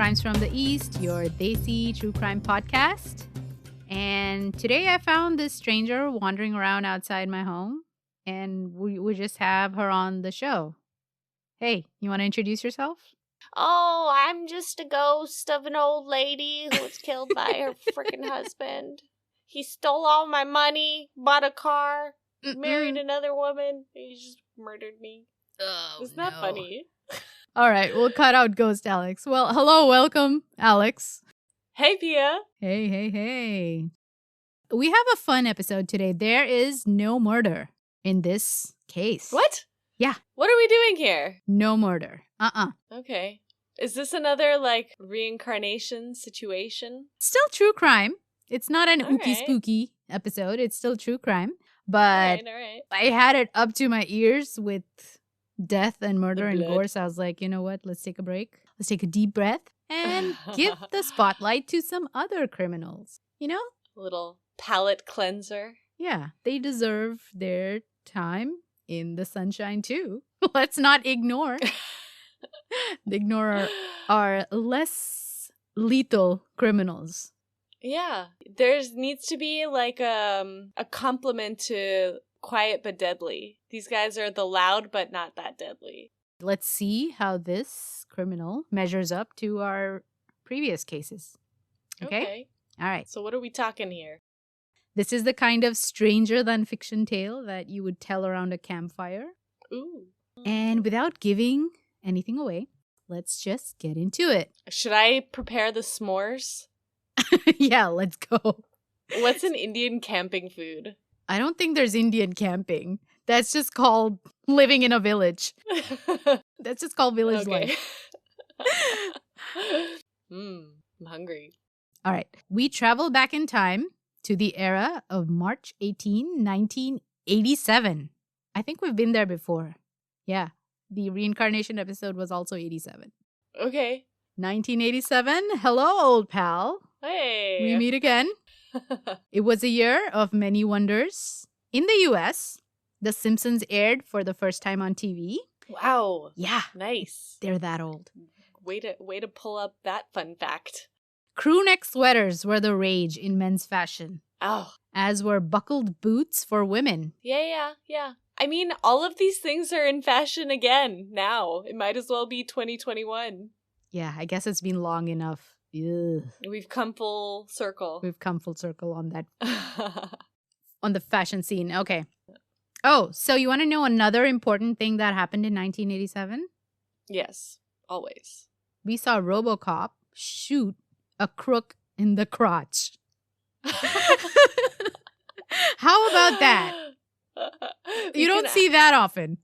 Crimes from the East, your Desi true crime podcast. And today I found this stranger wandering around outside my home, and we just have her on the show. Hey, you want to introduce yourself? Oh, I'm just a ghost of an old lady who was killed by her freaking husband. He stole all my money, bought a car, married another woman. He just murdered me. Oh, Isn't that funny? All right, we'll cut out Ghost Alex. Well, hello, welcome, Alex. Hey, Pia. Hey. We have a fun episode today. There is no murder in this case. What? Yeah. What are we doing here? No murder. Okay. Is this another, reincarnation situation? Still true crime. It's not an All ooky right. spooky episode. It's still true crime. But All right. I had it up to my ears with death and murder and blood. gore. So I was like, you know what? Let's take a break. Let's take a deep breath and give the spotlight to some other criminals. You know? Little palate cleanser. Yeah, they deserve their time in the sunshine too. Let's not ignore our less lethal criminals. Yeah. There needs to be a compliment to quiet but deadly. These guys are the loud but not that deadly. Let's see how this criminal measures up to our previous cases. Okay? All right. So what are we talking here? This is the kind of stranger than fiction tale that you would tell around a campfire. Ooh. And without giving anything away, let's just get into it. Should I prepare the s'mores? Yeah, let's go. What's an Indian camping food? I don't think there's Indian camping. That's just called living in a village. That's just called village life. I'm hungry. All right. We travel back in time to the era of March 18, 1987. I think we've been there before. Yeah. The reincarnation episode was also 87. Okay. 1987. Hello, old pal. Hey. We meet again. It was a year of many wonders. In the US, The Simpsons aired for the first time on TV. Wow. Yeah. Nice. They're that old. Way to pull up that fun fact. Crew neck sweaters were the rage in men's fashion, Oh. as were buckled boots for women. Yeah. I mean, all of these things are in fashion again now. It might as well be 2021. Yeah, I guess it's been long enough. Ugh. We've come full circle. We've come full circle on that, on the fashion scene. Okay. Oh, so you want to know another important thing that happened in 1987? Yes, always. We saw RoboCop shoot a crook in the crotch. How about that? You don't see that often.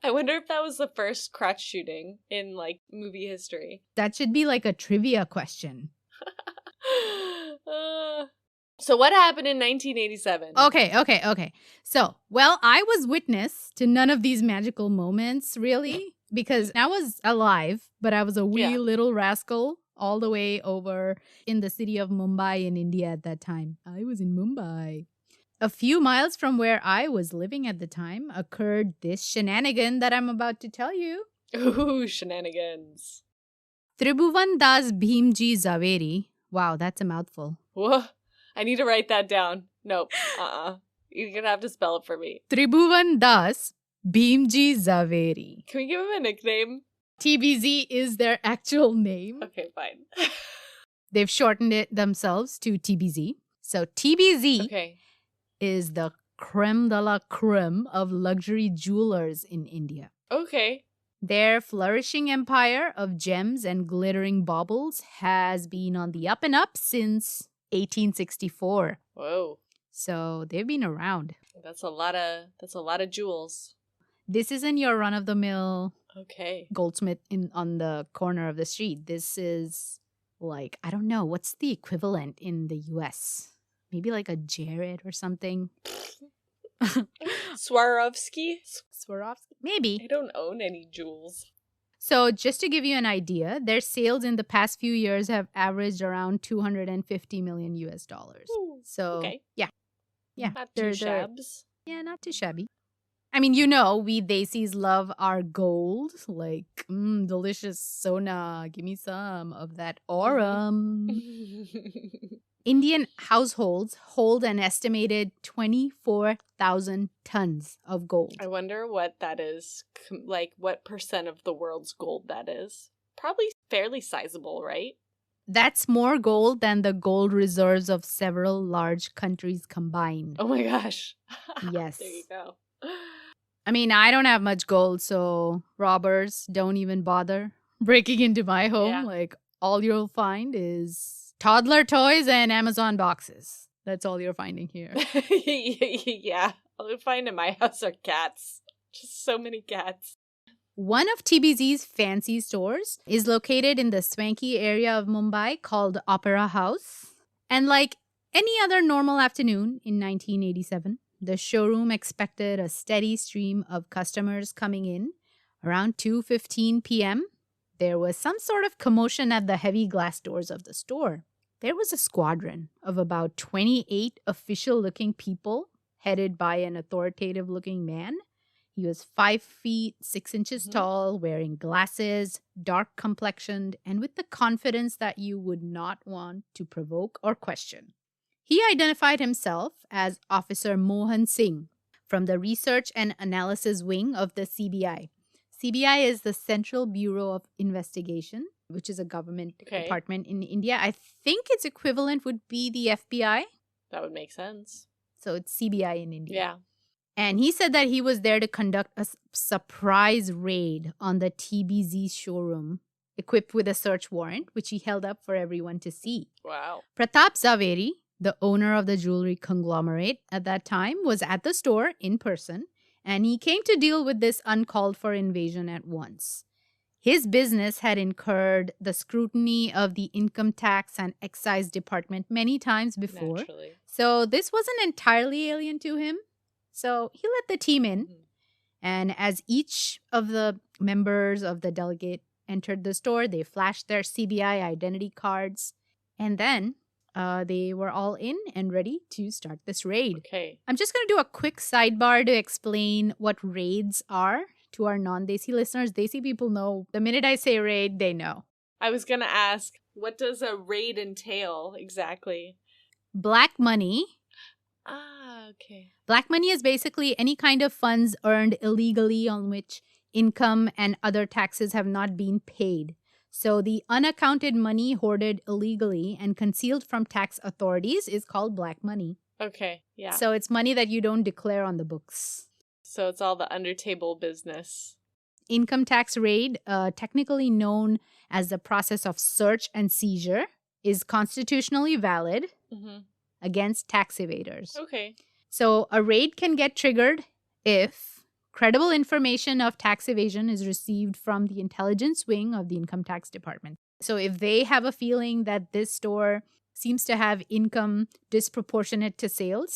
I wonder if that was the first crotch shooting in, movie history. That should be like a trivia question. So what happened in 1987? Okay. So, I was witness to none of these magical moments, really, because I was alive, but I was a wee little rascal all the way over in the city of Mumbai in India at that time. I was in Mumbai. A few miles from where I was living at the time occurred this shenanigan that I'm about to tell you. Ooh, shenanigans. Tribhuvan Das Bhimji Zaveri. Wow, that's a mouthful. Whoa. I need to write that down. Nope. You're going to have to spell it for me. Tribhuvan Das Bhimji Zaveri. Can we give him a nickname? TBZ is their actual name. Okay, fine. They've shortened it themselves to TBZ. So TBZ is the creme de la creme of luxury jewelers in India. Okay. Their flourishing empire of gems and glittering baubles has been on the up and up since 1864. Whoa. So they've been around. That's a lot of jewels. This isn't your run-of-the-mill goldsmith on the corner of the street. This is I don't know, what's the equivalent in the US? Maybe like a Jared or something. Swarovski? Maybe. I don't own any jewels. So just to give you an idea, their sales in the past few years have averaged around $250 million US. Ooh, so, yeah. Not too shabs. Yeah, not too shabby. I mean, we Desis love our gold. Like, delicious sona. Give me some of that aurum. Indian households hold an estimated 24,000 tons of gold. I wonder what that is. Like, what percent of the world's gold that is. Probably fairly sizable, right? That's more gold than the gold reserves of several large countries combined. Oh my gosh. Yes. There you go. I mean, I don't have much gold, so robbers don't even bother breaking into my home. Yeah. Like, all you'll find is toddler toys and Amazon boxes. That's all you're finding here. Yeah. All you find in my house are cats. Just so many cats. One of TBZ's fancy stores is located in the swanky area of Mumbai called Opera House. And like any other normal afternoon in 1987, the showroom expected a steady stream of customers coming in. Around 2:15 p.m., there was some sort of commotion at the heavy glass doors of the store. There was a squadron of about 28 official-looking people headed by an authoritative-looking man. He was 5 feet 6 inches tall, wearing glasses, dark complexioned, and with the confidence that you would not want to provoke or question. He identified himself as Officer Mohan Singh from the Research and Analysis Wing of the CBI. CBI is the Central Bureau of Investigation, which is a government department in India. I think its equivalent would be the FBI. That would make sense. So it's CBI in India. Yeah. And he said that he was there to conduct a surprise raid on the TBZ showroom, equipped with a search warrant, which he held up for everyone to see. Wow. Pratap Zaveri, the owner of the jewelry conglomerate at that time, was at the store in person, and he came to deal with this uncalled-for invasion at once. His business had incurred the scrutiny of the income tax and excise department many times before. Naturally. So this wasn't entirely alien to him. So he let the team in, and as each of the members of the delegate entered the store, they flashed their CBI identity cards, and then they were all in and ready to start this raid. Okay. I'm just going to do a quick sidebar to explain what raids are to our non-Desi listeners. Desi people know. The minute I say raid, they know. I was going to ask, what does a raid entail exactly? Black money. Okay. Black money is basically any kind of funds earned illegally on which income and other taxes have not been paid. So the unaccounted money hoarded illegally and concealed from tax authorities is called black money. Okay, yeah. So it's money that you don't declare on the books. So it's all the undertable business. Income tax raid, technically known as the process of search and seizure, is constitutionally valid against tax evaders. Okay. So a raid can get triggered if credible information of tax evasion is received from the intelligence wing of the income tax department. So if they have a feeling that this store seems to have income disproportionate to sales,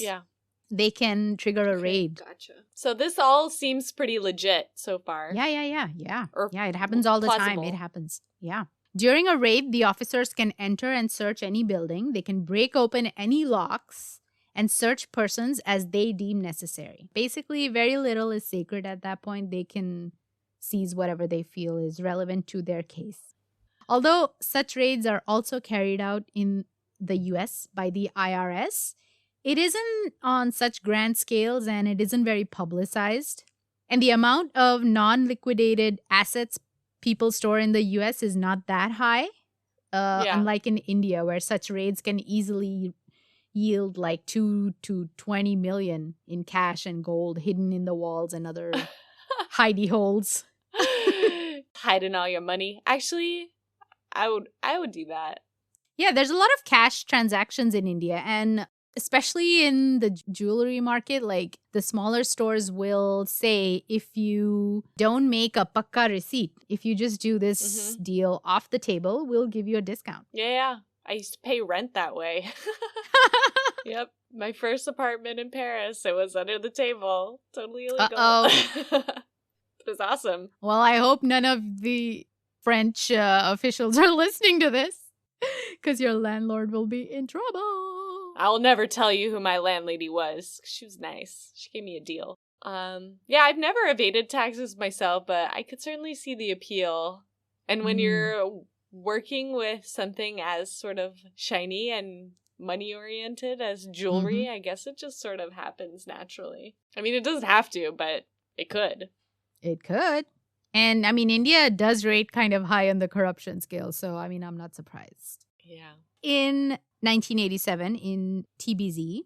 they can trigger a raid. Gotcha. So this all seems pretty legit so far. Yeah. Or it happens all the plausible. time. It happens. Yeah. During a raid, the officers can enter and search any building. They can break open any locks and search persons as they deem necessary. Basically, very little is sacred at that point. They can seize whatever they feel is relevant to their case. Although such raids are also carried out in the US by the IRS, it isn't on such grand scales and it isn't very publicized. And the amount of non-liquidated assets people store in the US is not that high, unlike in India, where such raids can easily yield like 2 to 20 million in cash and gold hidden in the walls and other hidey holes. Hiding all your money. Actually, I would do that. Yeah, there's a lot of cash transactions in India, and especially in the jewelry market, like the smaller stores will say, if you don't make a pakka receipt, if you just do this deal off the table, we'll give you a discount. Yeah. I used to pay rent that way. Yep. My first apartment in Paris, it was under the table. Totally illegal. It was awesome. Well, I hope none of the French officials are listening to this, because your landlord will be in trouble. I'll never tell you who my landlady was. She was nice. She gave me a deal. Yeah, I've never evaded taxes myself, but I could certainly see the appeal. And when you're working with something as sort of shiny and money-oriented as jewelry, I guess it just sort of happens naturally. I mean, it doesn't have to, but it could. It could. And, I mean, India does rate kind of high on the corruption scale, so, I mean, I'm not surprised. Yeah. In 1987, in TBZ,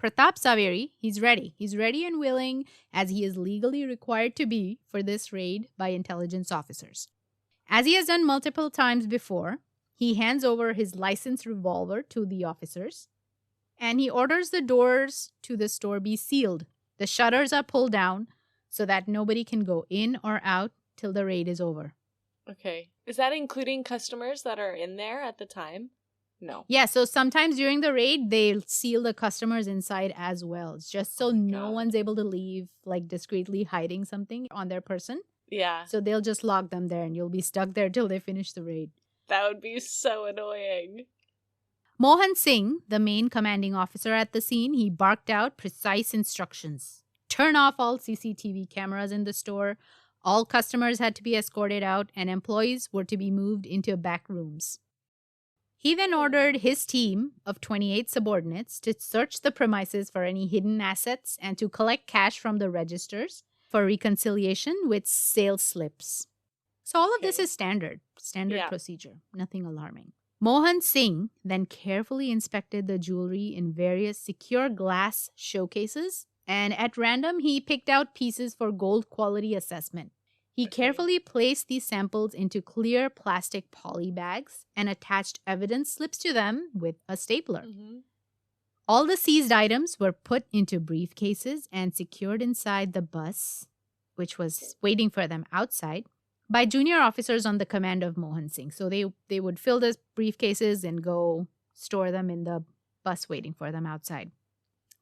Pratap Zaveri, he's ready. He's ready and willing, as he is legally required to be, for this raid by intelligence officers. As he has done multiple times before, he hands over his licensed revolver to the officers, and he orders the doors to the store be sealed. The shutters are pulled down so that nobody can go in or out till the raid is over. Okay. Is that including customers that are in there at the time? No. Yeah, so sometimes during the raid, they'll seal the customers inside as well. It's just so no one's able to leave, like, discreetly hiding something on their person. Yeah. So they'll just lock them there and you'll be stuck there till they finish the raid. That would be so annoying. Mohan Singh, the main commanding officer at the scene, he barked out precise instructions. Turn off all CCTV cameras in the store. All customers had to be escorted out and employees were to be moved into back rooms. He then ordered his team of 28 subordinates to search the premises for any hidden assets and to collect cash from the registers for reconciliation with sales slips. So all of this is standard procedure, nothing alarming. Mohan Singh then carefully inspected the jewelry in various secure glass showcases, and at random he picked out pieces for gold quality assessment. He carefully placed these samples into clear plastic poly bags and attached evidence slips to them with a stapler. All the seized items were put into briefcases and secured inside the bus, which was waiting for them outside, by junior officers on the command of Mohan Singh. So they would fill the briefcases and go store them in the bus waiting for them outside.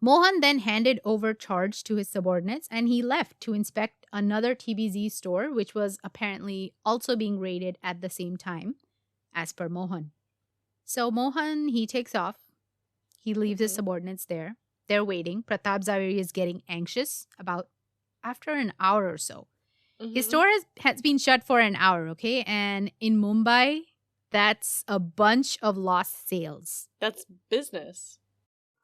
Mohan then handed over charge to his subordinates and he left to inspect another TBZ store, which was apparently also being raided at the same time, as per Mohan. So Mohan, he takes off. He leaves his subordinates there. They're waiting. Pratap Zaveri is getting anxious after an hour or so. His store has been shut for an hour, okay? And in Mumbai, that's a bunch of lost sales. That's business.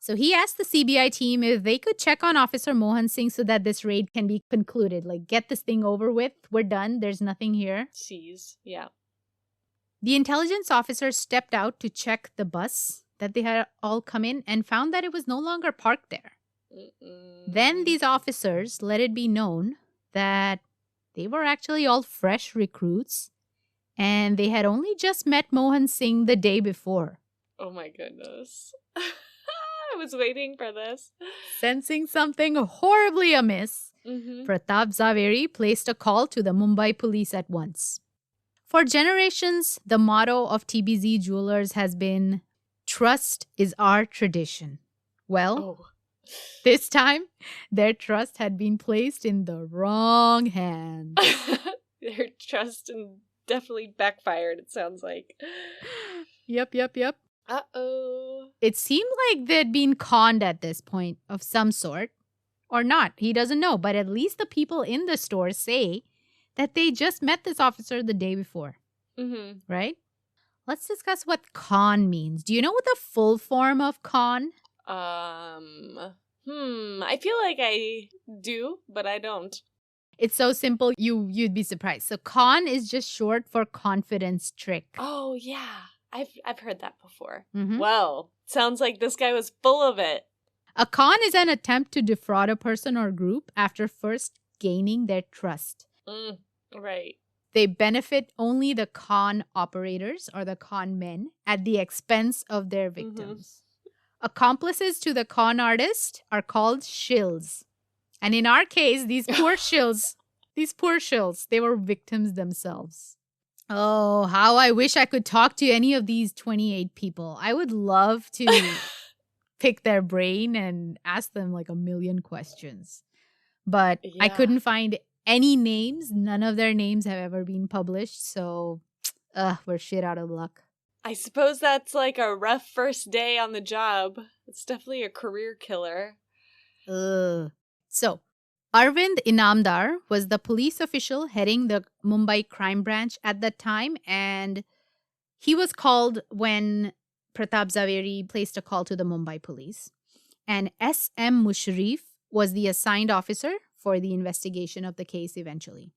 So he asked the CBI team if they could check on Officer Mohan Singh so that this raid can be concluded. Like, get this thing over with. We're done. There's nothing here. Seize. Yeah. The intelligence officer stepped out to check the bus that they had all come in and found that it was no longer parked there. Then these officers let it be known that they were actually all fresh recruits and they had only just met Mohan Singh the day before. Oh my goodness. I was waiting for this. Sensing something horribly amiss, Pratap Zaveri placed a call to the Mumbai police at once. For generations, the motto of TBZ Jewelers has been, "Trust is our tradition." Well, this time, their trust had been placed in the wrong hands. Their trust definitely backfired, it sounds like. Yep. Uh-oh. It seemed like they'd been conned at this point of some sort. Or not, he doesn't know. But at least the people in the store say that they just met this officer the day before. Right? Let's discuss what con means. Do you know what the full form of con? I feel like I do, but I don't. It's so simple, you'd be surprised. So con is just short for confidence trick. Oh, yeah. I've heard that before. Well, sounds like this guy was full of it. A con is an attempt to defraud a person or group after first gaining their trust. Right. They benefit only the con operators or the con men at the expense of their victims. Accomplices to the con artist are called shills. And in our case, these poor shills, they were victims themselves. Oh, how I wish I could talk to any of these 28 people. I would love to pick their brain and ask them like a million questions. But I couldn't find any names. None of their names have ever been published. So, we're shit out of luck. I suppose that's like a rough first day on the job. It's definitely a career killer. So, Arvind Inamdar was the police official heading the Mumbai crime branch at that time, and he was called when Pratap Zaveri placed a call to the Mumbai police. And S.M. Mushrif was the assigned officer for the investigation of the case eventually.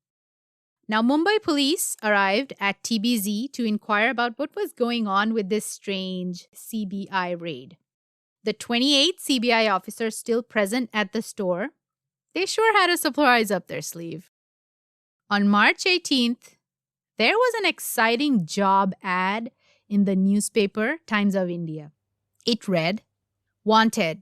Now, Mumbai police arrived at TBZ to inquire about what was going on with this strange CBI raid. The 28 CBI officers still present at the store, they sure had a surprise up their sleeve. On March 18th, there was an exciting job ad in the newspaper Times of India. It read, "Wanted,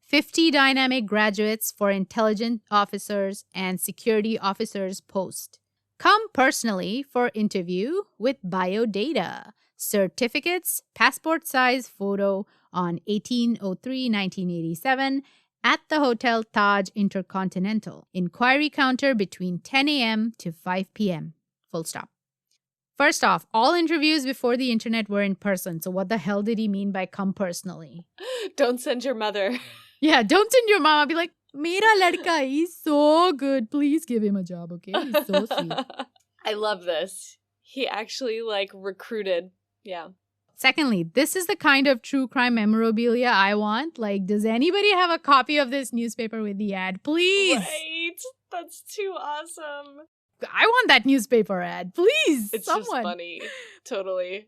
50 dynamic graduates for intelligence officers and security officers post. Come personally for interview with biodata, certificates, passport size photo on 18/03/1987 at the Hotel Taj Intercontinental. Inquiry counter between 10 a.m. to 5 p.m. Full stop." First off, all interviews before the internet were in person. So what the hell did he mean by come personally? Don't send your mother. Yeah, don't send your mama. Be like, "Mera ladka, he's so good. Please give him a job, okay? He's so sweet." I love this. He actually, recruited. Yeah. Secondly, this is the kind of true crime memorabilia I want. Like, does anybody have a copy of this newspaper with the ad? Please. Right. That's too awesome. I want that newspaper ad. Please. It's someone. Just funny. Totally.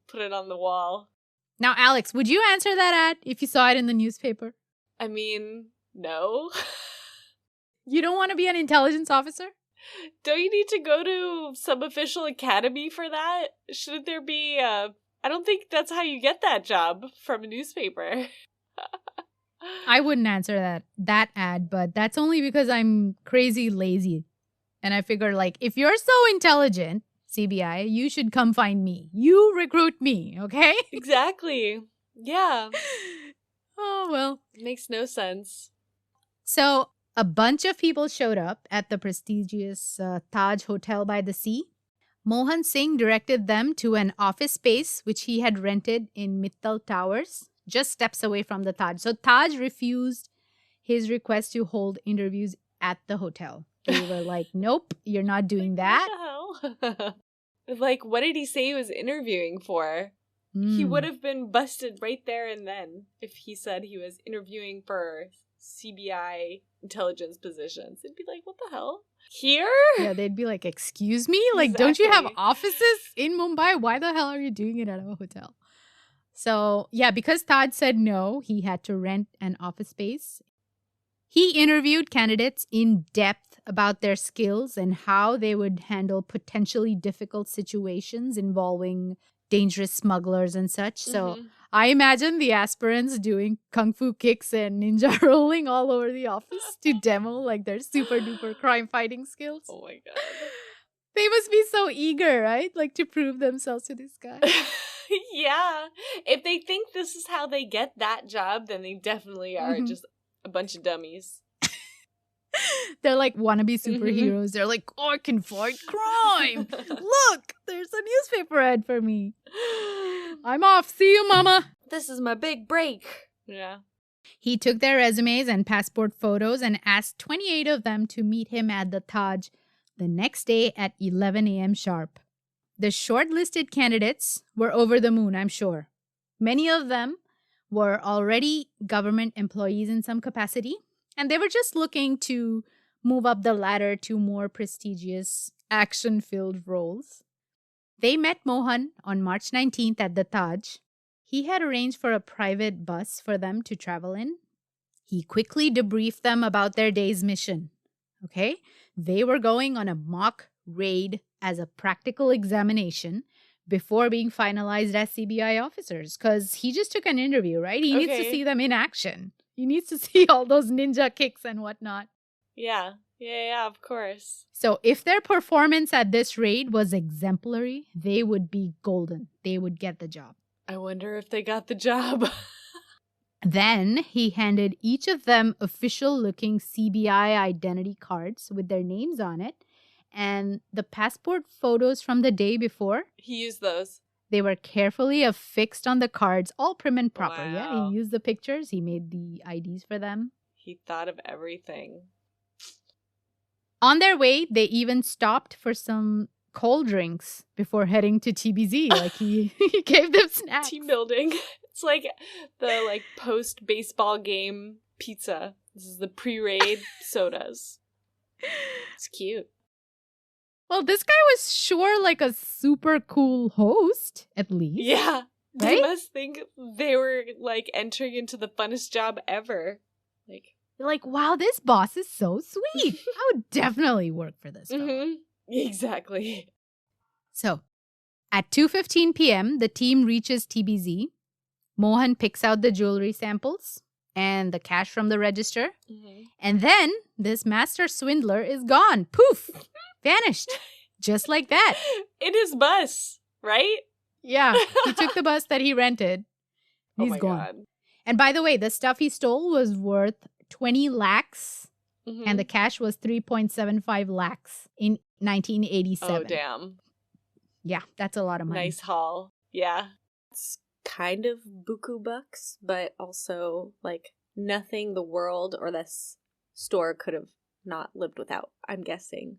Put it on the wall. Now, Alex, would you answer that ad if you saw it in the newspaper? I mean, no. You don't want to be an intelligence officer? Don't you need to go to some official academy for that? Shouldn't there be I don't think that's how you get that job from a newspaper. I wouldn't answer that ad, but that's only because I'm crazy lazy. And I figure, if you're so intelligent, CBI, you should come find me. You recruit me, okay? Exactly. Yeah. Oh, well. Makes no sense. So, a bunch of people showed up at the prestigious Taj Hotel by the Sea. Mohan Singh directed them to an office space which he had rented in Mittal Towers, just steps away from the Taj. So Taj refused his request to hold interviews at the hotel. They were like, "Nope, you're not doing that." What the hell? What did he say he was interviewing for? He would have been busted right there and then if he said he was interviewing for CBI intelligence positions. It'd be like, what the hell? Here? Yeah, they'd be like, "Excuse me? Exactly. Don't you have offices in Mumbai? Why the hell are you doing it at a hotel?" So, yeah, because Taj said no, he had to rent an office space. He interviewed candidates in depth about their skills and how they would handle potentially difficult situations involving dangerous smugglers and such. So I imagine the aspirants doing kung fu kicks and ninja rolling all over the office to demo their super duper crime fighting skills. Oh my god. They must be so eager, right? To prove themselves to this guy. Yeah. If they think this is how they get that job, then they definitely are just a bunch of dummies. They're wannabe superheroes. They're like, "Oh, I can fight crime. Look, there's a newspaper ad for me. I'm off. See you, mama." This is my big break. Yeah. He took their resumes and passport photos and asked 28 of them to meet him at the Taj the next day at 11 a.m. sharp. The shortlisted candidates were over the moon, I'm sure. Many of them were already government employees in some capacity, and they were just looking to move up the ladder to more prestigious, action-filled roles. They met Mohan on March 19th at the Taj. He had arranged for a private bus for them to travel in. He quickly debriefed them about their day's mission. Okay? They were going on a mock raid as a practical examination before being finalized as CBI officers, because he just took an interview, right? He needs to see them in action. He needs to see all those ninja kicks and whatnot. Yeah, of course. So if their performance at this raid was exemplary, they would be golden. They would get the job. I wonder if they got the job. Then he handed each of them official-looking CBI identity cards with their names on it and the passport photos from the day before. He used those. They were carefully affixed on the cards, all prim and proper. Wow. Yeah, he used the pictures. He made the IDs for them. He thought of everything. On their way, they even stopped for some cold drinks before heading to TBZ. Like he gave them snacks. Team building. It's like the post baseball game pizza. This is the pre-raid sodas. It's cute. Well, this guy was sure like a super cool host, at least. Yeah. They Right? must think they were entering into the funnest job ever. They're like, wow, this boss is so sweet. I would definitely work for this fellow. Mm-hmm. Exactly. So, at 2:15 p.m., the team reaches TBZ. Mohan picks out the jewelry samples and the cash from the register. Mm-hmm. And then this master swindler is gone. Poof! Vanished. Just like that. In his bus, right? Yeah. He took the bus that he rented. He's gone. God. And by the way, the stuff he stole was worth 20 lakhs. Mm-hmm. And the cash was 3.75 lakhs in 1987. Oh, damn. Yeah, that's a lot of money. Nice haul. Yeah. It's kind of buku bucks, but also nothing the world or this store could have not lived without, I'm guessing.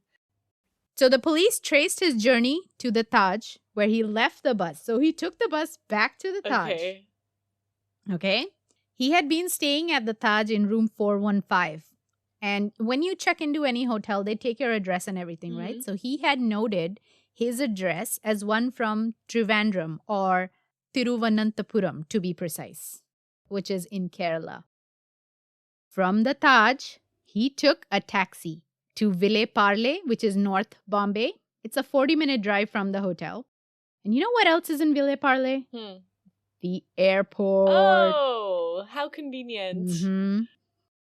So the police traced his journey to the Taj, where he left the bus. So he took the bus back to the Taj. Okay. He had been staying at the Taj in room 415. And when you check into any hotel, they take your address and everything, Mm-hmm. right? So he had noted his address as one from Trivandrum or Tiruvananthapuram, to be precise, which is in Kerala. From the Taj, he took a taxi to Ville Parle, which is North Bombay. It's a 40-minute drive from the hotel. And you know what else is in Ville Parle? The airport. Oh, how convenient. Mm-hmm.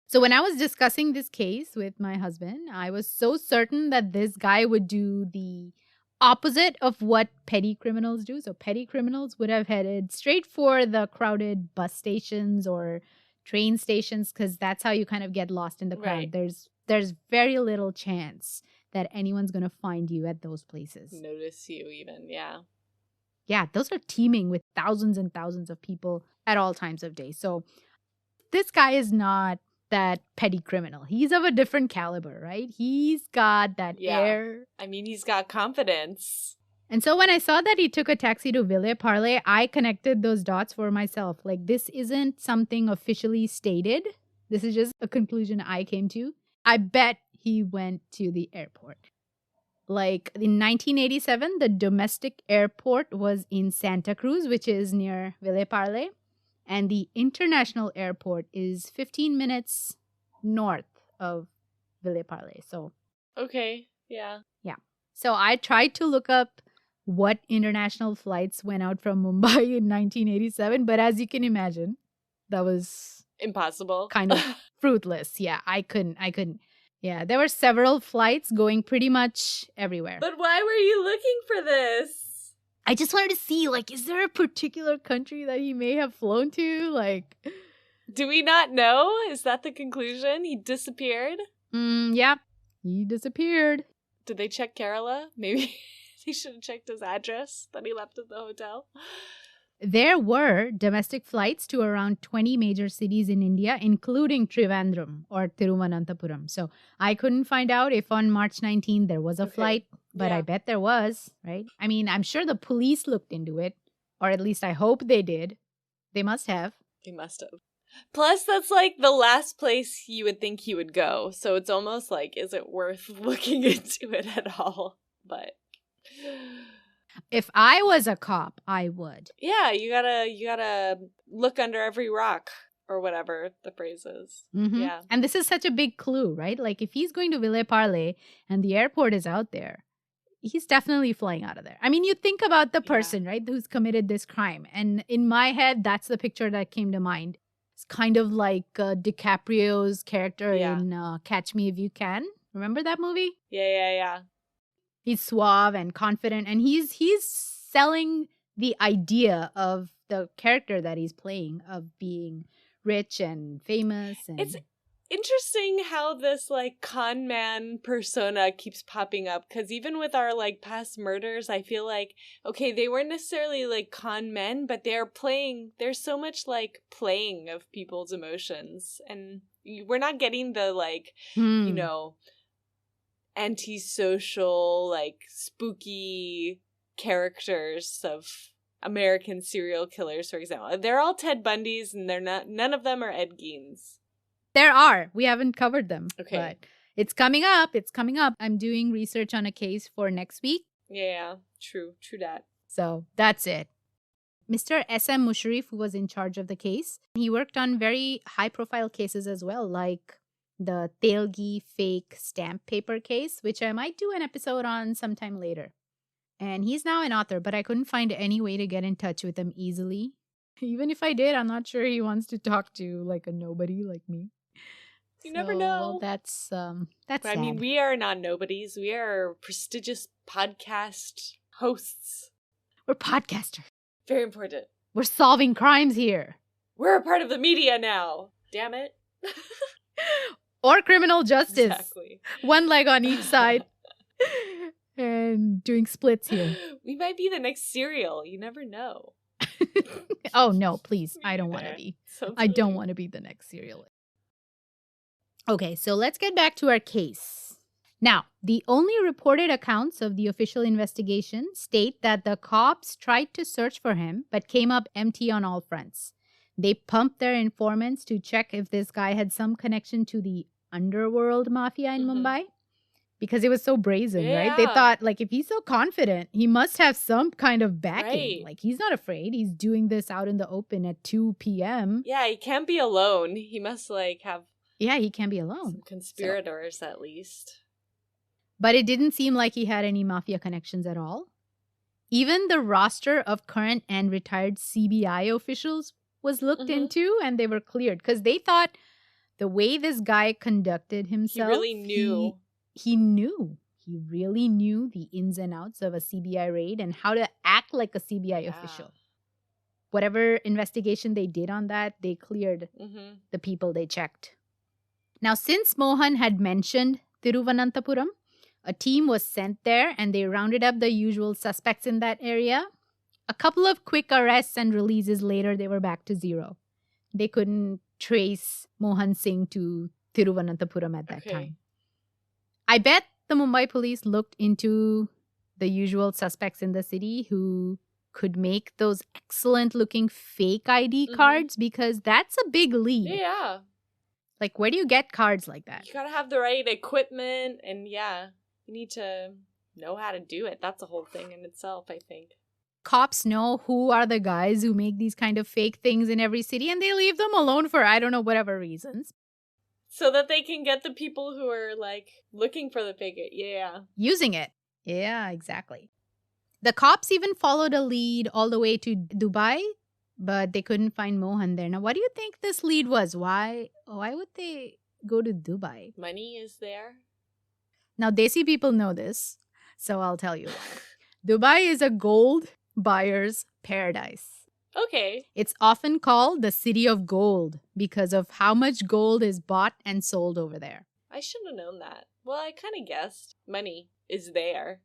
So when I was discussing this case with my husband, I was so certain that this guy would do the opposite of what petty criminals do. So petty criminals would have headed straight for the crowded bus stations or train stations because that's how you kind of get lost in the crowd. Right. There's very little chance that anyone's going to find you at those places. Notice you even, yeah. Yeah, those are teeming with thousands and thousands of people at all times of day. So this guy is not that petty criminal. He's of a different caliber, right? He's got that air. I mean, he's got confidence. And so when I saw that he took a taxi to Ville Parle, I connected those dots for myself. Like, this isn't something officially stated. This is just a conclusion I came to. I bet he went to the airport. Like, in 1987, the domestic airport was in Santa Cruz, which is near Ville Parle. And the international airport is 15 minutes north of Ville Parle. So, Okay, yeah. yeah. So I tried to look up what international flights went out from Mumbai in 1987. But as you can imagine, that was Impossible. kind of fruitless. Yeah, I couldn't. Yeah, there were several flights going pretty much everywhere. But why were you looking for this? I just wanted to see, like, is there a particular country that he may have flown to? Like, Do we not know? Is that the conclusion? He disappeared? yeah, he disappeared. Did they check Kerala? Maybe they should have checked his address that he left at the hotel. There were domestic flights to around 20 major cities in India, including Trivandrum or Tiruvananthapuram. So I couldn't find out if on March 19th there was a flight, but I bet there was, right? I mean, I'm sure the police looked into it, or at least I hope they did. They must have. He must have. Plus, that's like the last place you would think he would go. So it's almost like, is it worth looking into it at all? But If I was a cop, I would. yeah, you gotta look under every rock or whatever the phrase is. Mm-hmm. Yeah. And this is such a big clue, right? Like, if he's going to Ville Parle and the airport is out there, he's definitely flying out of there. I mean, you think about the person, right, who's committed this crime. And in my head, that's the picture that came to mind. It's kind of like DiCaprio's character in Catch Me If You Can. Remember that movie? Yeah. He's suave and confident, and he's selling the idea of the character that he's playing of being rich and famous. And It's interesting how this like con man persona keeps popping up, because even with our like past murders, I feel like, okay, they weren't necessarily like con men, but there's so much like playing of people's emotions, and we're not getting the like, you know, antisocial, like, spooky characters of American serial killers, for example. They're all Ted Bundys, and none of them are Ed Geins. There are. We haven't covered them. Okay. But it's coming up. It's coming up. I'm doing research on a case for next week. Yeah, true that. So that's it. Mr. S.M. Musharraf, who was in charge of the case, he worked on very high-profile cases as well, like the Telgi fake stamp paper case, which I might do an episode on sometime later. And he's now an author, but I couldn't find any way to get in touch with him easily. Even if I did, I'm not sure he wants to talk to like a nobody like me. You never know. Well, that's sad. I mean, we are not nobodies. We are prestigious podcast hosts. We're podcasters. Very important. We're solving crimes here. We're a part of the media now. Damn it. Or criminal justice. Exactly. One leg on each side. And doing splits here. We might be the next Serial. You never know. Oh, no, please. I don't want to be. I don't want to be the next Serial. Okay, so let's get back to our case. Now, the only reported accounts of the official investigation state that the cops tried to search for him, but came up empty on all fronts. They pumped their informants to check if this guy had some connection to the underworld mafia in Mumbai. Because it was so brazen, right? They thought, like, if he's so confident, he must have some kind of backing. Right. Like, he's not afraid. He's doing this out in the open at 2 p.m. Yeah, he can't be alone. He must, like, have... Yeah, he can't be alone. Some conspirators, at least. But it didn't seem like he had any mafia connections at all. Even the roster of current and retired CBI officials was looked into, and they were cleared. Because they thought the way this guy conducted himself... He really knew... He knew. He really knew the ins and outs of a CBI raid and how to act like a CBI official. Whatever investigation they did on that, they cleared the people they checked. Now, since Mohan had mentioned Thiruvananthapuram, a team was sent there and they rounded up the usual suspects in that area. A couple of quick arrests and releases later, they were back to zero. They couldn't trace Mohan Singh to Thiruvananthapuram at that time. I bet the Mumbai police looked into the usual suspects in the city who could make those excellent-looking fake ID cards because that's a big lead. Yeah. Like, where do you get cards like that? You gotta have the right equipment and, you need to know how to do it. That's a whole thing in itself, I think. Cops know who are the guys who make these kind of fake things in every city and they leave them alone for, I don't know, whatever reasons. So that they can get the people who are, like, looking for the fake it. Yeah. Using it. Yeah, exactly. The cops even followed a lead all the way to Dubai, but they couldn't find Mohan there. Now, what do you think this lead was? Why would they go to Dubai? Money is there. Now, Desi people know this, so I'll tell you. Dubai is a gold buyer's paradise. Okay. It's often called the city of gold because of how much gold is bought and sold over there. I should have known that. Well, I kind of guessed. Money is there.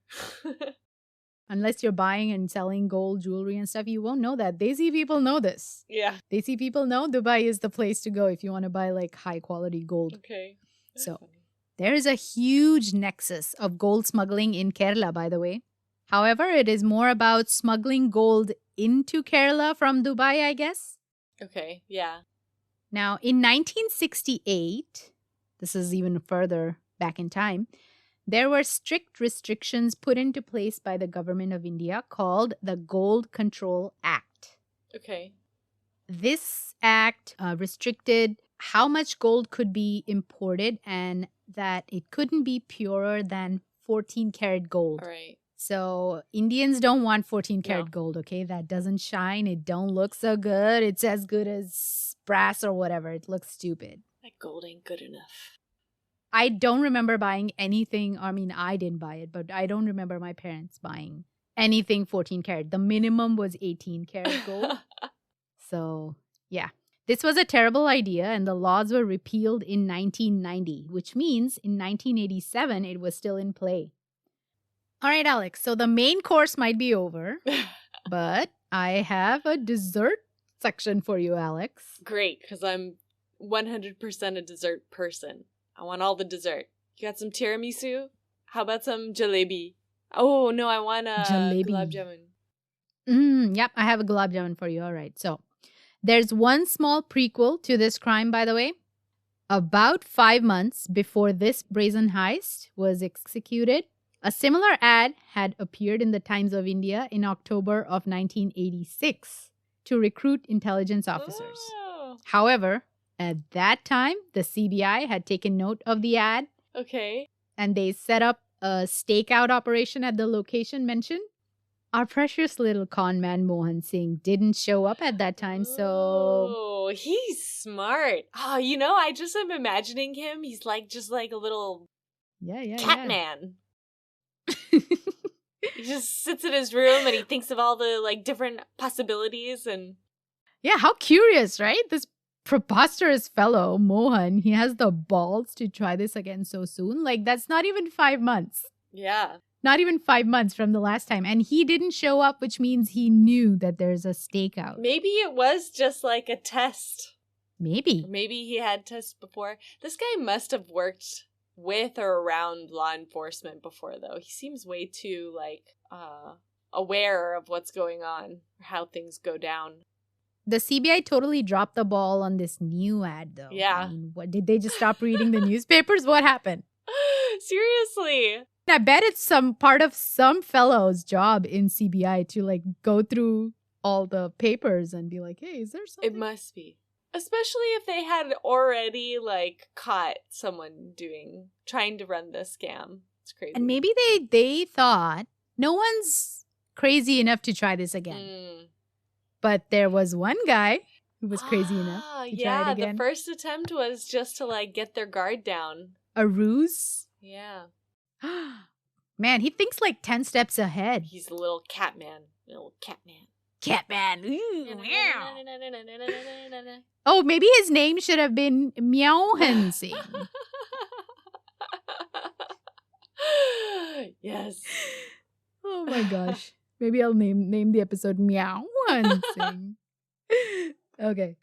Unless you're buying and selling gold jewelry and stuff, you won't know that. Desi people know this. Yeah. Desi people know Dubai is the place to go if you want to buy like high quality gold. Okay. So there is a huge nexus of gold smuggling in Kerala, by the way. However, it is more about smuggling gold into Kerala from Dubai, I guess. Okay, yeah. Now, in 1968, this is even further back in time, there were strict restrictions put into place by the government of India called the Gold Control Act. Okay. This act restricted how much gold could be imported and that it couldn't be purer than 14 karat gold. All right. So Indians don't want 14 karat gold, okay? That doesn't shine. It don't look so good. It's as good as brass or whatever. It looks stupid. That gold ain't good enough. I don't remember buying anything. I mean, I didn't buy it, but I don't remember my parents buying anything 14 karat. The minimum was 18 karat gold. So, yeah. This was a terrible idea and the laws were repealed in 1990, which means in 1987 it was still in play. All right, Alex. So the main course might be over, but I have a dessert section for you, Alex. Great, because I'm 100% a dessert person. I want all the dessert. You got some tiramisu? How about some jalebi? Oh, no, I want a Jalebi. gulab jamun. Yep, I have a gulab jamun for you. All right. So there's one small prequel to this crime, by the way. About 5 months before this brazen heist was executed, a similar ad had appeared in the Times of India in October of 1986 to recruit intelligence officers. Oh. However, at that time, the CBI had taken note of the ad. Okay. And they set up a stakeout operation at the location mentioned. Our precious little con man Mohan Singh didn't show up at that time, so... Oh, he's smart. Oh, I just am imagining him. He's just like a little cat man. He just sits in his room and he thinks of all the different possibilities and... Yeah, how curious, right? This preposterous fellow, Mohan, he has the balls to try this again so soon. That's not even 5 months. Yeah. Not even 5 months from the last time. And he didn't show up, which means he knew that there's a stakeout. Maybe it was just like a test. Maybe. Maybe he had tests before. This guy must have worked with or around law enforcement before, though. He seems way too, aware of what's going on, or how things go down. The CBI totally dropped the ball on this new ad, though. Yeah. I mean, what, did they just stop reading the newspapers? What happened? Seriously. I bet it's some part of some fellow's job in CBI to go through all the papers and be like, hey, is there something? It must be. Especially if they had already caught someone trying to run this scam. It's crazy. And maybe they thought no one's crazy enough to try this again. But there was one guy who was crazy enough to try it again. The first attempt was just to get their guard down. A ruse? Yeah. Man, he thinks 10 steps ahead. He's a little cat man. Little cat man. Cat man. Ooh, meow. Oh, maybe his name should have been Mohan Singh. Yes. Oh my gosh. Maybe I'll name the episode Mohan Singh. Okay.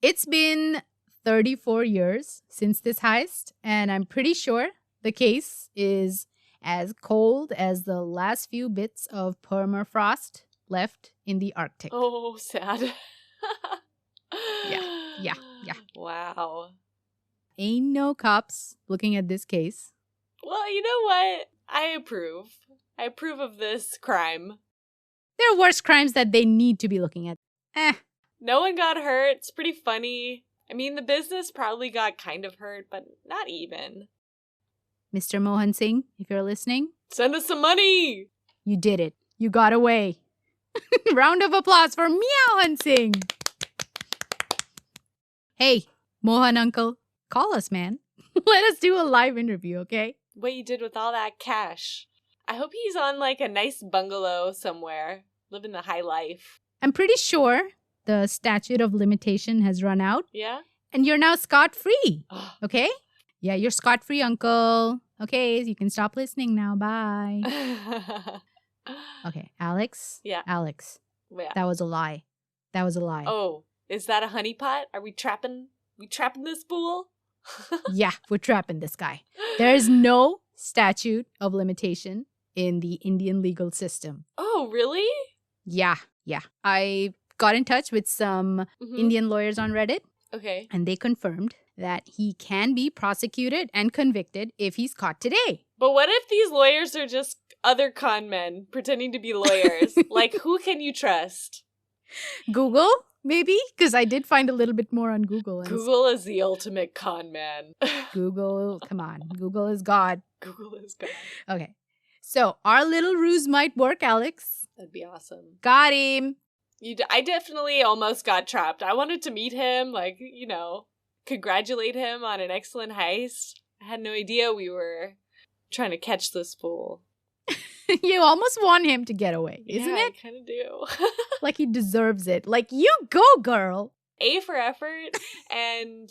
It's been 34 years since this heist, and I'm pretty sure the case is as cold as the last few bits of permafrost left in the Arctic. Oh, sad. Yeah. Wow. Ain't no cops looking at this case. Well, you know what? I approve. I approve of this crime. There are worse crimes that they need to be looking at. No one got hurt. It's pretty funny. I mean, the business probably got kind of hurt, but not even. Mr. Mohan Singh, if you're listening, send us some money. You did it. You got away. Round of applause for Mohan Singh. Hey, Mohan uncle, call us, man. Let us do a live interview, okay? What you did with all that cash. I hope he's on a nice bungalow somewhere, living the high life. I'm pretty sure the statute of limitation has run out. Yeah? And you're now scot-free, okay? Yeah, you're scot-free, uncle. Okay, you can stop listening now. Bye. Okay, Alex? Yeah. Alex. Yeah. That was a lie. That was a lie. Oh, is that a honeypot? Are we trapping this fool? Yeah, we're trapping this guy. There is no statute of limitation in the Indian legal system. Oh, really? Yeah. I got in touch with some Indian lawyers on Reddit. Okay. And they confirmed that he can be prosecuted and convicted if he's caught today. But what if these lawyers are just other con men pretending to be lawyers? Who can you trust? Google, maybe? Because I did find a little bit more on Google. Google is the ultimate con man. Google, come on. Google is God. Google is God. Okay. So our little ruse might work, Alex. That'd be awesome. Got him. I definitely almost got trapped. I wanted to meet him, congratulate him on an excellent heist. I had no idea we were trying to catch this fool. You almost want him to get away, isn't it? I kind of do. He deserves it. You go, girl. A for effort, and,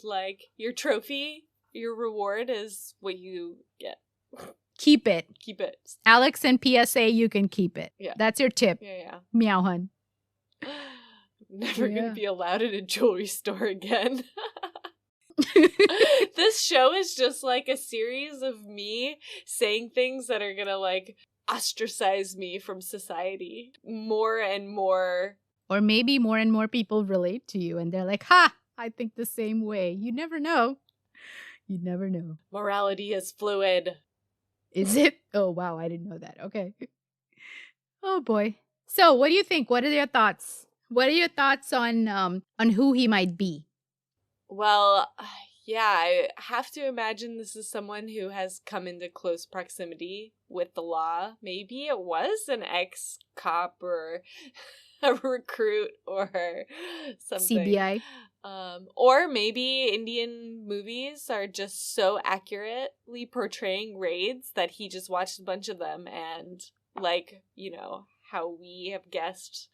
your trophy, your reward is what you get. Keep it. Keep it. Alex and PSA, you can keep it. Yeah. That's your tip. Yeah. Meowhun. Never gonna be allowed in a jewelry store again. This show is just like a series of me saying things that are gonna like ostracize me from society more and more. Or maybe more and more people relate to you and they're like, ha, I think the same way. You never know. You never know. Morality is fluid. Is it? Oh, wow. I didn't know that. Okay. Oh, boy. So what do you think? What are your thoughts? What are your thoughts on who he might be? Well, yeah, I have to imagine this is someone who has come into close proximity with the law. Maybe it was an ex-cop or a recruit or something. CBI. Or maybe Indian movies are just so accurately portraying raids that he just watched a bunch of them and, like, you know, how we have guessed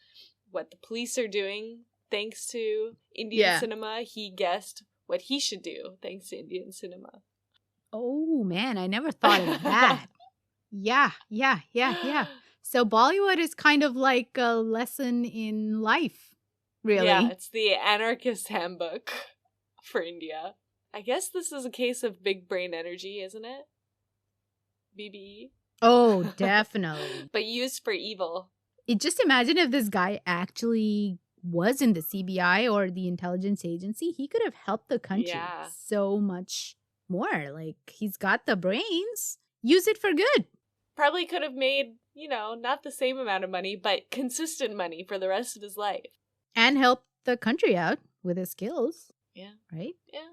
what the police are doing thanks to Indian cinema, he guessed what he should do thanks to Indian cinema. Oh, man, I never thought of that. Yeah. So Bollywood is kind of like a lesson in life, really. Yeah, it's the anarchist handbook for India. I guess this is a case of big brain energy, isn't it? BBE? Oh, definitely. But used for evil. Just imagine if this guy actually was in the CBI or the intelligence agency. He could have helped the country so much more. Like, he's got the brains. Use it for good. Probably could have made, you know, not the same amount of money, but consistent money for the rest of his life. And help the country out with his skills. Yeah. Right? Yeah.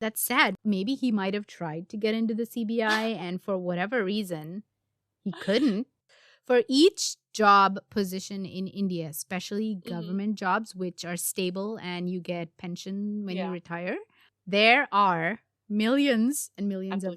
That's sad. Maybe he might have tried to get into the CBI and for whatever reason, he couldn't. For each job position in India, especially government jobs, which are stable and you get pension when you retire, there are millions and millions of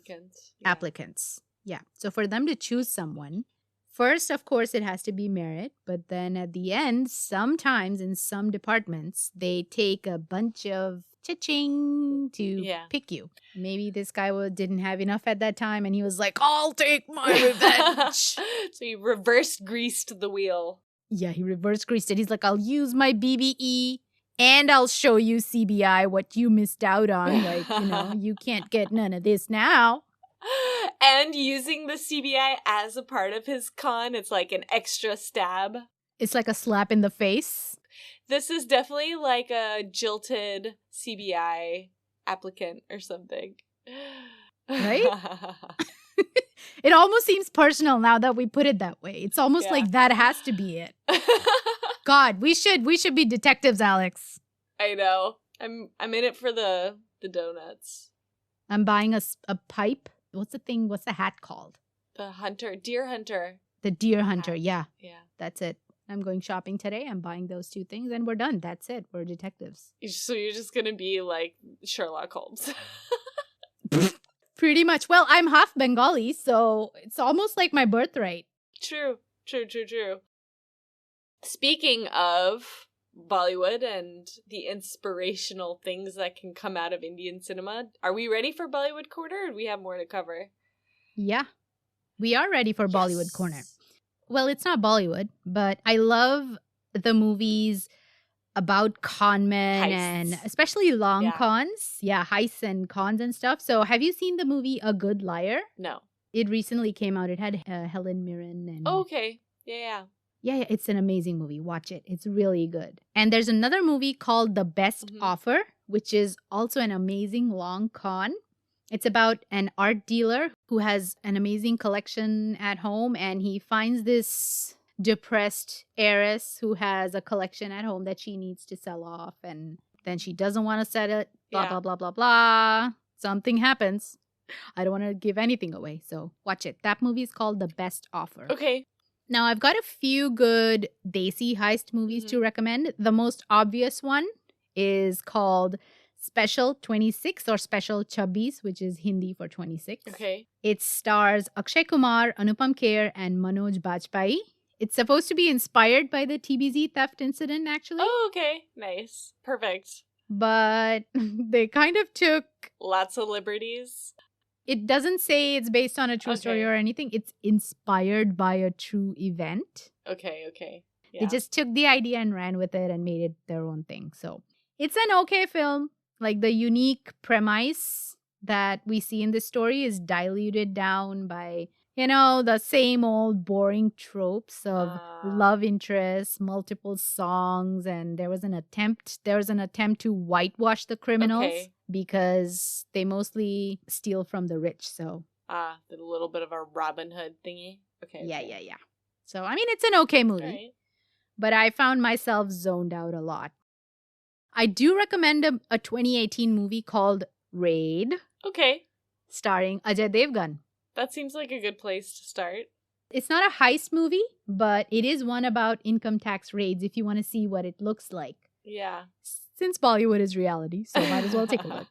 applicants. Yeah. So for them to choose someone, first, of course, it has to be merit. But then at the end, sometimes in some departments, they take a bunch of cha-ching to pick you. Maybe this guy didn't have enough at that time and he was like, I'll take my revenge. So he reverse greased the wheel. Yeah, he reverse greased it. He's like, I'll use my BBE and I'll show you CBI what you missed out on. Like, you know, you can't get none of this now. And using the CBI as a part of his con, it's like an extra stab. It's like a slap in the face. This is definitely like a jilted CBI applicant or something. Right? It almost seems personal now that we put it that way. It's almost like that has to be it. God, we should be detectives, Alex. I know. I'm in it for the donuts. I'm buying a pipe. What's the hat called? The deer hunter. The deer hunter, yeah. Yeah. That's it. I'm going shopping today. I'm buying those two things and we're done. That's it. We're detectives. So you're just going to be like Sherlock Holmes. Pretty much. Well, I'm half Bengali, so it's almost like my birthright. True. Speaking of Bollywood and the inspirational things that can come out of Indian cinema, are we ready for Bollywood Corner or do we have more to cover? Yeah, we are ready for Bollywood Corner. Well, it's not Bollywood, but I love the movies about con men and especially long cons. Yeah, heists and cons and stuff. So have you seen the movie A Good Liar? No. It recently came out. It had Helen Mirren. And oh, okay. Yeah, it's an amazing movie. Watch it. It's really good. And there's another movie called The Best Offer, which is also an amazing long con. It's about an art dealer who has an amazing collection at home and he finds this depressed heiress who has a collection at home that she needs to sell off and then she doesn't want to sell it, blah, blah, blah, blah. Something happens. I don't want to give anything away, so watch it. That movie is called The Best Offer. Okay. Now, I've got a few good Desi heist movies to recommend. The most obvious one is called Special 26 or Special 26, which is Hindi for 26. Okay. It stars Akshay Kumar, Anupam Kher, and Manoj Bajpayee. It's supposed to be inspired by the TBZ theft incident, actually. Oh, okay. Nice. Perfect. But they kind of took... lots of liberties. It doesn't say it's based on a true story or anything. It's inspired by a true event. Okay. Yeah. They just took the idea and ran with it and made it their own thing. So it's an okay film. Like the unique premise that we see in this story is diluted down by, the same old boring tropes of love interests, multiple songs, and there was an attempt to whitewash the criminals because they mostly steal from the rich. So a little bit of a Robin Hood thingy. Okay. Yeah. So I mean, it's an okay movie, but I found myself zoned out a lot. I do recommend a 2018 movie called Raid. Okay. Starring Ajay Devgan. That seems like a good place to start. It's not a heist movie, but it is one about income tax raids if you want to see what it looks like. Yeah. Since Bollywood is reality, so might as well take a look.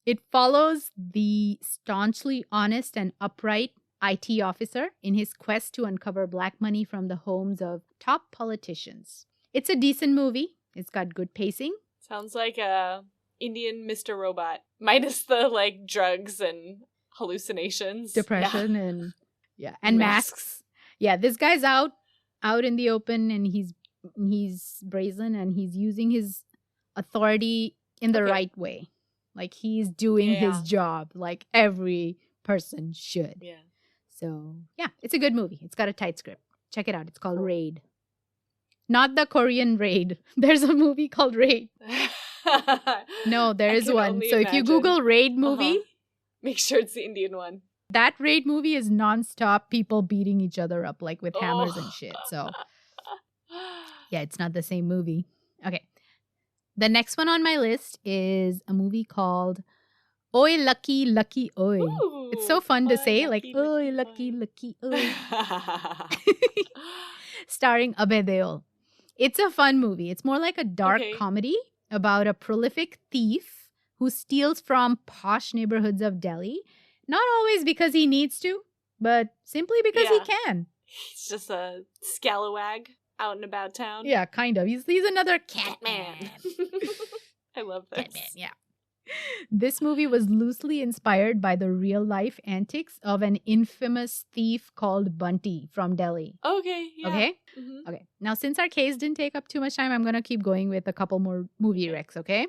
It follows the staunchly honest and upright IT officer in his quest to uncover black money from the homes of top politicians. It's a decent movie. It's got good pacing. Sounds like a Indian Mr. Robot. Minus the, drugs and hallucinations. Depression and masks. Yeah, this guy's out in the open and he's brazen and he's using his authority in the right way. Like he's doing his job like every person should. Yeah. So, yeah, it's a good movie. It's got a tight script. Check it out. It's called Raid. Not the Korean Raid. There's a movie called Raid. No, there is one. So if you Google Raid movie, make sure it's the Indian one. That Raid movie is nonstop people beating each other up like with hammers and shit. So yeah, it's not the same movie. Okay. The next one on my list is a movie called Oy Lucky Lucky Oy. Ooh, it's so fun to say, lucky, like Oy Lucky Lucky Oy. Starring Abhay Deol. It's a fun movie. It's more like a dark comedy about a prolific thief who steals from posh neighborhoods of Delhi. Not always because he needs to, but simply because he can. He's just a scalawag out and about town. Yeah, kind of. He's another Catman. I love this. Catman, yeah. This movie was loosely inspired by the real-life antics of an infamous thief called Bunty from Delhi. Okay, yeah. Okay? Mm-hmm. Okay. Now, since our case didn't take up too much time, I'm going to keep going with a couple more movie recs, okay?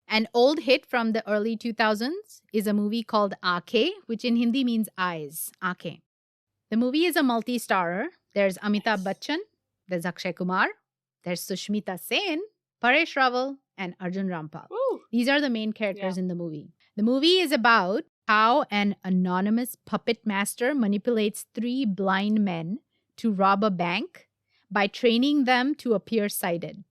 An old hit from the early 2000s is a movie called Aankhein, which in Hindi means eyes. Aankhein. The movie is a multi-starrer. There's Amitabh Bachchan, there's Akshay Kumar, there's Sushmita Sen, Paresh Rawal, and Arjun Rampal. Ooh. These are the main characters in the movie. The movie is about how an anonymous puppet master manipulates 3 blind men to rob a bank by training them to appear sighted.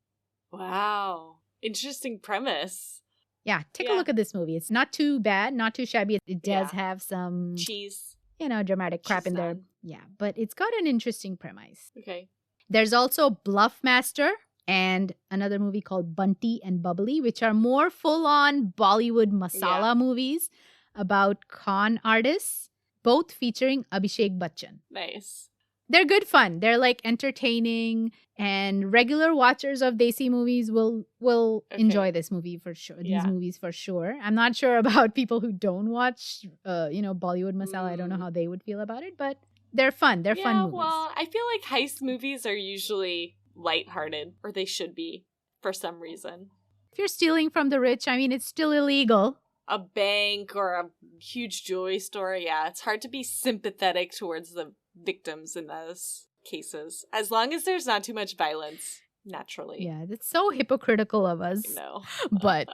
Wow. Interesting premise. Yeah, take a look at this movie. It's not too bad, not too shabby. It does have some cheese, dramatic crap in there. Yeah, but it's got an interesting premise. Okay. There's also Bluff Master and another movie called Bunty and Bubbly, which are more full-on Bollywood masala movies about con artists, both featuring Abhishek Bachchan. Nice. They're good fun. They're like entertaining, and regular watchers of Desi movies will enjoy this movie for sure. These movies for sure. I'm not sure about people who don't watch, Bollywood masala. I don't know how they would feel about it, but they're fun. They're fun movies. Well, I feel like heist movies are usually lighthearted, or they should be for some reason. If you're stealing from the rich, I mean, it's still illegal. A bank or a huge jewelry store, it's hard to be sympathetic towards the victims in those cases, as long as there's not too much violence, naturally. Yeah, it's so hypocritical of us. No. But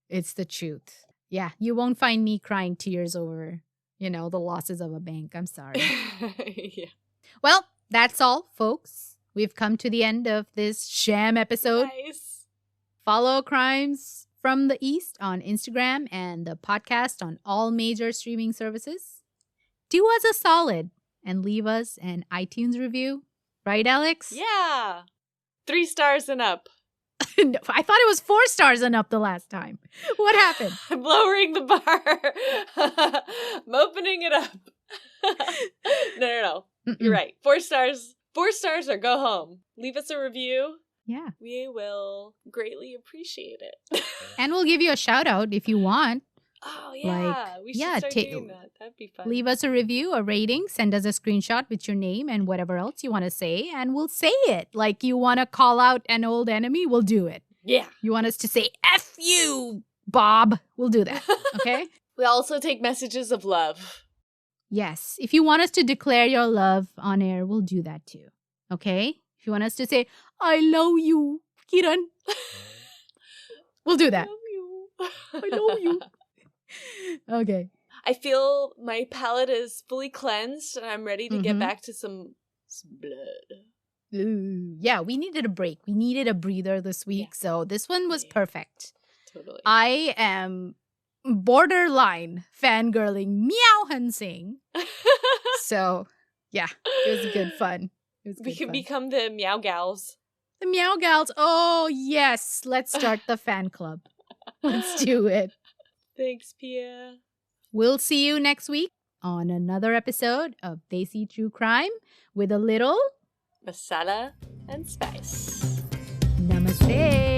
it's the truth. Yeah, you won't find me crying tears over, the losses of a bank. I'm sorry. Yeah. Well, that's all, folks. We've come to the end of this sham episode. Nice. Follow Crimes from the East on Instagram and the podcast on all major streaming services. Do us a solid and leave us an iTunes review. Right, Alex? Yeah. 3 stars and up. No, I thought it was 4 stars and up the last time. What happened? I'm lowering the bar. I'm opening it up. No. Mm-mm. You're right. 4 stars. 4 stars or go home. Leave us a review. Yeah. We will greatly appreciate it. And we'll give you a shout out if you want. Oh, yeah. We should start doing that. That'd be fun. Leave us a review, a rating. Send us a screenshot with your name and whatever else you want to say. And we'll say it. Like you want to call out an old enemy, we'll do it. Yeah. You want us to say F you, Bob? We'll do that. Okay? We also take messages of love. Yes. If you want us to declare your love on air, we'll do that too. Okay? If you want us to say, I love you, Kiran, we'll do that. I love you. Okay. I feel my palate is fully cleansed and I'm ready to get back to some blood. Ooh, yeah, we needed a break. We needed a breather this week. Yeah. So this one was perfect. Totally. I am borderline fangirling Mohan Singh. So, yeah, it was good fun. We could become the Meow Gals. The Meow Gals. Oh, yes. Let's start the fan club. Let's do it. Thanks, Pia. We'll see you next week on another episode of Desi True Crime with a little masala and spice. Namaste.